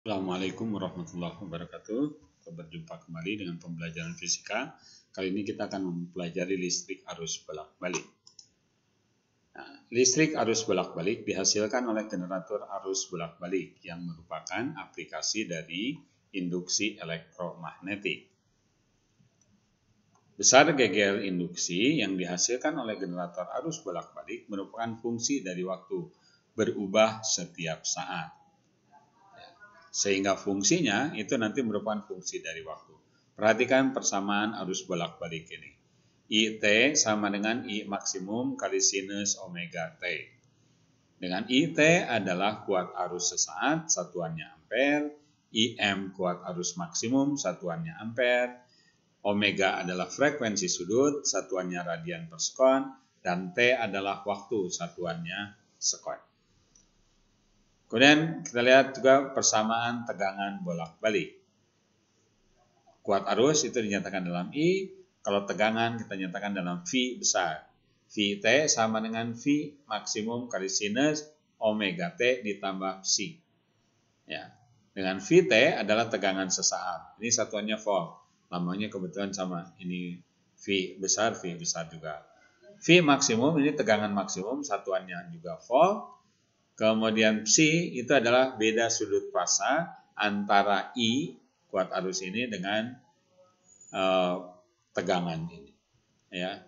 Assalamualaikum warahmatullahi wabarakatuh. Berjumpa kembali dengan pembelajaran fisika. Kali ini kita akan mempelajari listrik arus bolak-balik. Nah, listrik arus bolak-balik dihasilkan oleh generator arus bolak-balik yang merupakan aplikasi dari induksi elektromagnetik. Besar geger induksi yang dihasilkan oleh generator arus bolak-balik merupakan fungsi dari waktu, berubah setiap saat. Sehingga fungsinya itu nanti merupakan fungsi dari waktu. Perhatikan persamaan arus bolak-balik ini. IT sama dengan I maksimum kali sinus omega T. Dengan IT adalah kuat arus sesaat, satuannya ampere. IM kuat arus maksimum, satuannya ampere. Omega adalah frekuensi sudut, satuannya radian per sekon. Dan T adalah waktu, satuannya sekon. Kemudian kita lihat juga persamaan tegangan bolak-balik. Kuat arus itu dinyatakan dalam I, kalau tegangan kita nyatakan dalam V besar. VT sama dengan V maksimum kali sinus omega T ditambah psi. Ya. Dengan VT adalah tegangan sesaat. Ini satuannya volt. Lambangnya kebetulan sama. Ini V besar juga. V maksimum ini tegangan maksimum, satuannya juga volt. Kemudian psi itu adalah beda sudut fasa antara I, kuat arus ini, dengan tegangan ini. Ya.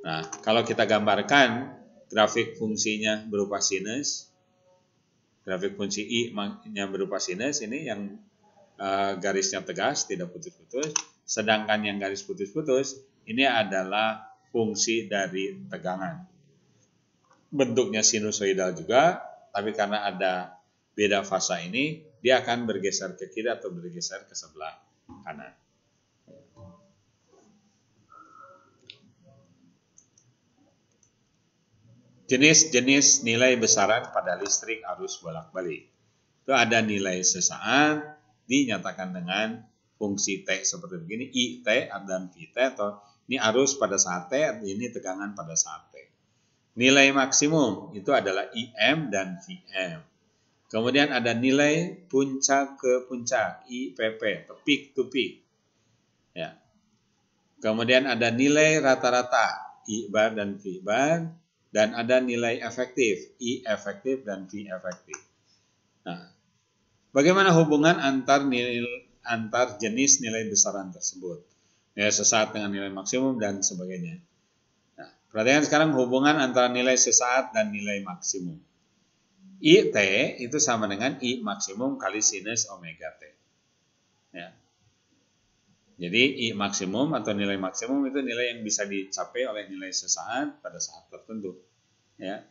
Nah, kalau kita gambarkan grafik fungsinya berupa sinus, grafik fungsi I-nya berupa sinus, ini yang garisnya tegas, tidak putus-putus. Sedangkan yang garis putus-putus, ini adalah fungsi dari tegangan. Bentuknya sinusoidal juga, tapi karena ada beda fasa ini, dia akan bergeser ke kiri atau bergeser ke sebelah kanan. Jenis-jenis nilai besaran pada listrik arus bolak-balik. Itu ada nilai sesaat, dinyatakan dengan fungsi T seperti begini, IT dan VT, atau ini arus pada saat T, ini tegangan pada saat T. Nilai maksimum itu adalah IM dan VM. Kemudian ada nilai puncak ke puncak, IPP, atau peak to peak. Ya. Kemudian ada nilai rata-rata, I bar dan V bar. Dan ada nilai efektif, I efektif dan V efektif. Nah, bagaimana hubungan antar jenis nilai besaran tersebut? Nilai sesaat dengan nilai maksimum dan sebagainya. Perhatikan sekarang hubungan antara nilai sesaat dan nilai maksimum. IT itu sama dengan I maksimum kali sinus omega T. Ya. Jadi I maksimum atau nilai maksimum itu nilai yang bisa dicapai oleh nilai sesaat pada saat tertentu. Ya.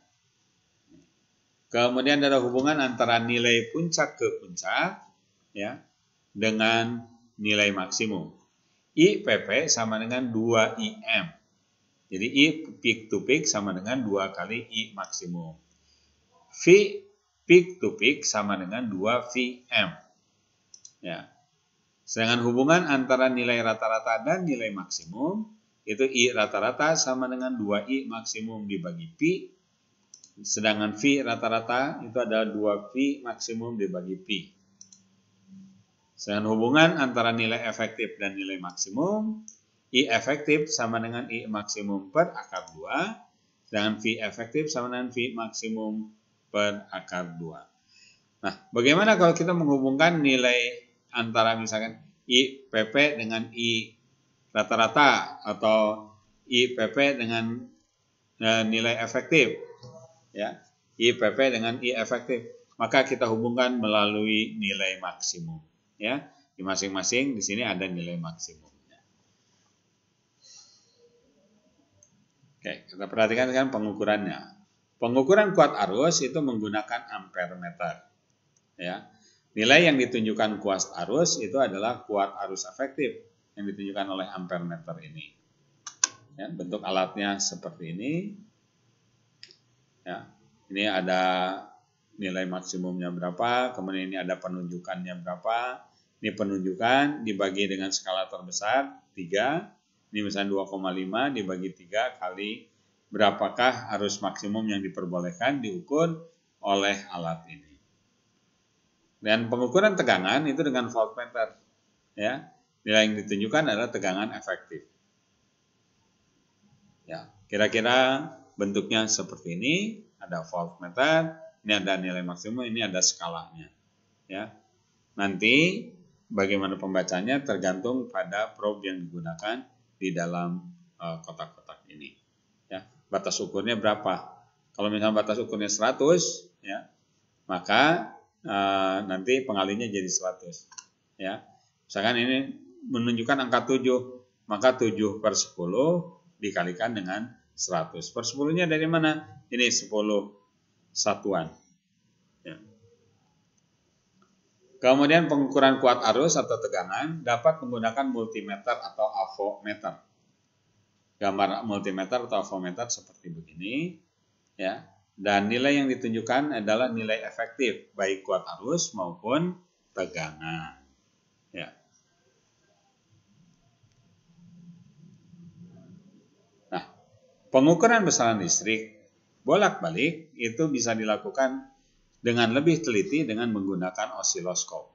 Kemudian ada hubungan antara nilai puncak ke puncak, ya, dengan nilai maksimum. IPP sama dengan 2IM. Jadi I peak to peak sama dengan 2 kali I maksimum. V peak to peak sama dengan 2 VM. Ya. Sedangkan hubungan antara nilai rata-rata dan nilai maksimum, itu I rata-rata sama dengan 2I maksimum dibagi Pi. Sedangkan V rata-rata itu adalah 2V maksimum dibagi Pi. Sedangkan hubungan antara nilai efektif dan nilai maksimum, I efektif sama dengan I maksimum per akar 2, sedangkan V efektif sama dengan V maksimum per akar 2. Nah, bagaimana kalau kita menghubungkan nilai antara misalkan IPP dengan I rata-rata atau IPP dengan nilai efektif? Ya, IPP dengan I efektif. Maka kita hubungkan melalui nilai maksimum. Ya, di masing-masing di sini ada nilai maksimum. Oke, kita perhatikan sekarang pengukurannya. Pengukuran kuat arus itu menggunakan ampere meter. Ya. Nilai yang ditunjukkan kuat arus itu adalah kuat arus efektif yang ditunjukkan oleh ampere meter ini. Ya, bentuk alatnya seperti ini. Ya, ini ada nilai maksimumnya berapa, kemudian ini ada penunjukannya berapa. Ini penunjukan dibagi dengan skala terbesar 3. Ini misalnya 2,5 dibagi 3 kali berapakah arus maksimum yang diperbolehkan diukur oleh alat ini. Dan pengukuran tegangan itu dengan voltmeter. Ya, nilai yang ditunjukkan adalah tegangan efektif. Ya, kira-kira bentuknya seperti ini. Ada voltmeter, ini ada nilai maksimum, ini ada skalanya. Ya, nanti bagaimana pembacanya tergantung pada probe yang digunakan di dalam kotak-kotak ini. Ya, batas ukurnya berapa? Kalau misalnya batas ukurnya 100, ya, maka nanti pengalinya jadi 100. Ya, misalkan ini menunjukkan angka 7, maka 7/10 dikalikan dengan 100. Per 10-nya dari mana? Ini 10 satuan. Ya. Kemudian pengukuran kuat arus atau tegangan dapat menggunakan multimeter atau avometer. Gambar multimeter atau avometer seperti begini, ya. Dan nilai yang ditunjukkan adalah nilai efektif baik kuat arus maupun tegangan. Ya. Nah, pengukuran besaran listrik bolak-balik itu bisa dilakukan dengan lebih teliti dengan menggunakan osiloskop.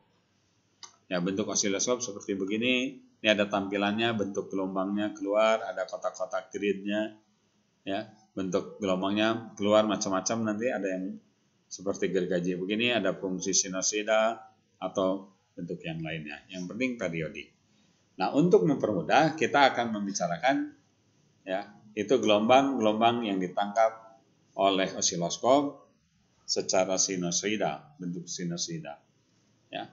Ya, bentuk osiloskop seperti begini. Ini ada tampilannya, bentuk gelombangnya keluar, ada kotak-kotak gridnya. Ya, bentuk gelombangnya keluar macam-macam, nanti ada yang seperti gergaji begini, ada fungsi sinusoida atau bentuk yang lainnya. Yang penting periodik. Nah, untuk mempermudah kita akan membicarakan ya, itu gelombang-gelombang yang ditangkap oleh osiloskop secara sinusoida, bentuk sinusoida. Ya.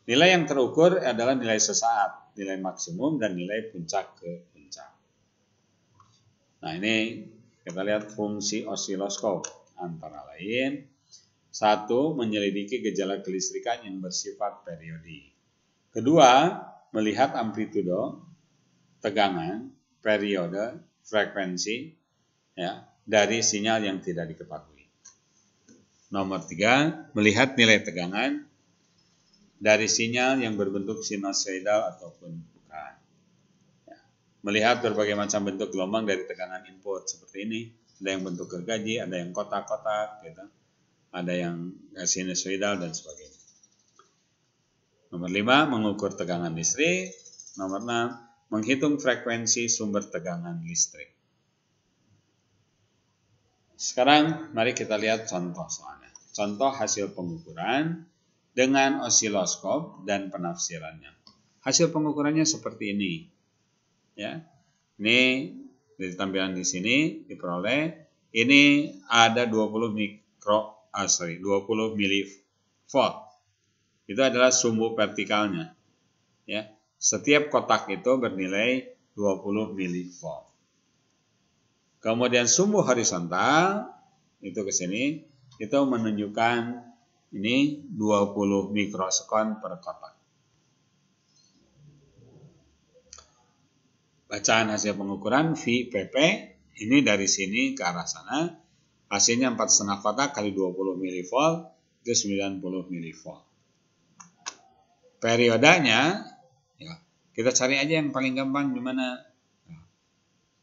Nilai yang terukur adalah nilai sesaat, nilai maksimum dan nilai puncak ke puncak. Nah, ini kita lihat fungsi osiloskop antara lain 1. Menyelidiki gejala kelistrikan yang bersifat periodik. 2. Melihat amplitudo, tegangan, periode, frekuensi ya, dari sinyal yang tidak diketahui. Nomor 3, melihat nilai tegangan dari sinyal yang berbentuk sinusoidal ataupun bukan. Ya. Melihat berbagai macam bentuk gelombang dari tegangan input seperti ini. Ada yang bentuk gergaji, ada yang kotak-kotak, gitu. Ada yang sinusoidal dan sebagainya. Nomor 5, mengukur tegangan listrik. Nomor 6, menghitung frekuensi sumber tegangan listrik. Sekarang mari kita lihat contoh soalnya. Contoh hasil pengukuran dengan osiloskop dan penafsirannya. Hasil pengukurannya seperti ini. Ya. Ini dari tampilan di sini diperoleh. Ini ada 20 milivolt. Itu adalah sumbu vertikalnya. Ya. Setiap kotak itu bernilai 20 milivolt. Kemudian sumbu horizontal itu ke sini, itu menunjukkan ini 20 mikrosekon per kotak. Bacaan hasil pengukuran VPP ini dari sini ke arah sana, hasilnya 4,5 kotak kali 20 milivolt itu 90 milivolt. Periodanya ya, kita cari aja yang paling gampang gimana.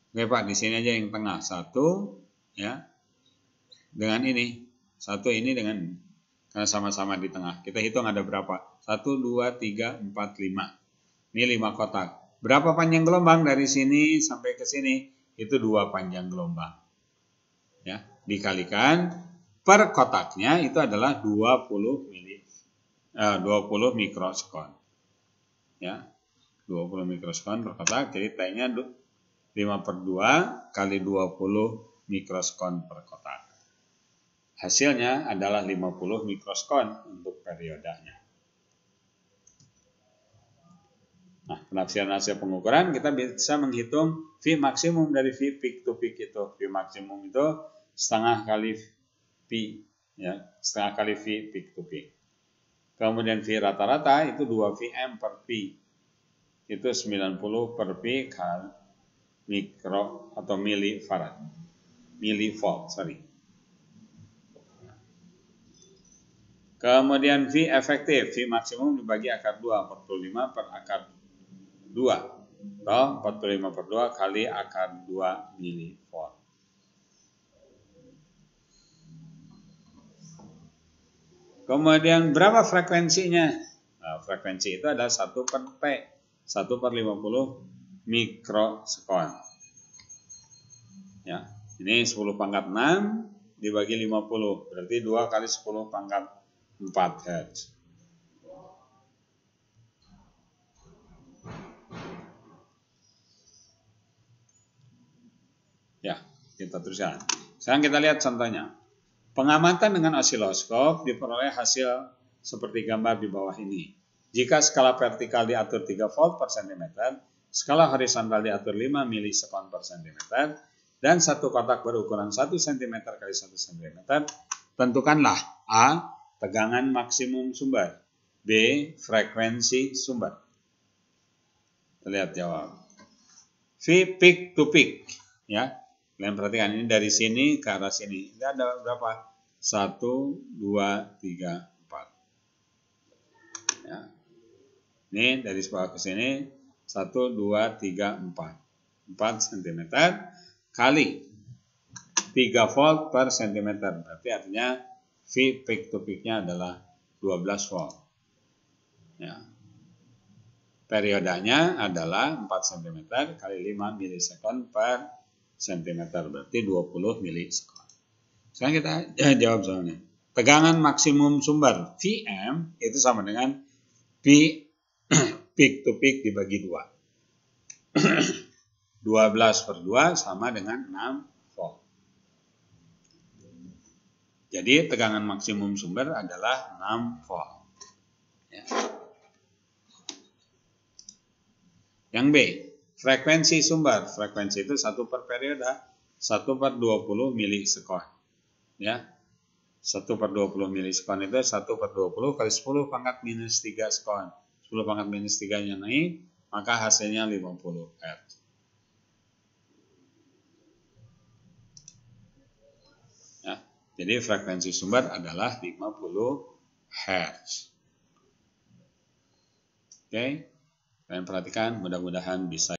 Oke Pak, di sini aja yang tengah 1 ya. Dengan ini, 1 ini dengan karena sama-sama di tengah. Kita hitung ada berapa? 1 2 3 4 5. Ini 5 kotak. Berapa panjang gelombang dari sini sampai ke sini? Itu 2 panjang gelombang. Ya, dikalikan per kotaknya itu adalah 20 mikrosekon. Ya. 20 mikrosekon per kotak, jadi T-nya 5/2 kali 20 mikrosekon per kotak. Hasilnya adalah 50 mikrosekon untuk periodanya. Nah, penafsiran hasil pengukuran kita bisa menghitung V maksimum dari V peak to peak itu. V maksimum itu setengah kali V, ya, setengah kali V peak to peak. Kemudian V rata-rata itu 2 Vm per P. Itu 90 per P kali mikro atau milifarad. Milivolt, sorry. Kemudian V efektif, V maksimum dibagi akar 2, 45 per akar 2. Atau 45 per 2 kali akar 2 milivolt. Kemudian berapa frekuensinya? Nah, frekuensi itu adalah 1 per T, 1 per 50 mikrosekon. Ya, ini 10 pangkat 6 dibagi 50, berarti 2 kali 10 pangkat 4 Hz. Ya, kita teruskan. Sekarang kita lihat contohnya. Pengamatan dengan osiloskop diperoleh hasil seperti gambar di bawah ini. Jika skala vertikal diatur 3 volt per cm, skala horizontal diatur 5 milisekon per cm, dan satu kotak berukuran 1 cm kali 1 cm, tentukanlah A. Tegangan maksimum sumber, B. Frekuensi sumber. Kita lihat jawab. V peak to peak, ya. Kalian perhatikan ini dari sini ke arah sini. Ini ada berapa? 1, 2, 3, 4. Ya. Ini dari bawah ke sini 1, 2, 3, 4. 4 cm kali 3 volt per cm. Berarti artinya V peak to peak-nya adalah 12 volt. Ya. Periodanya adalah 4 cm kali 5 milisekon per cm, berarti 20 milisekon. Sekarang kita jawab soalnya. Tegangan maksimum sumber Vm itu sama dengan V peak to peak dibagi 2. 12 per 2 sama dengan 6 volt. Jadi tegangan maksimum sumber adalah 6 volt. Ya. Yang B, frekuensi sumber. Frekuensi itu 1 per periode, 1 per 20 milisekon. Ya. 1 per 20 milisekon itu 1 per 20 kali 10 pangkat minus 3 sekon. 10 pangkat minus 3-nya naik, maka hasilnya 50 Hz. Ya. Jadi frekuensi sumber adalah 50 Hz. Oke. Kalian perhatikan, mudah-mudahan bisa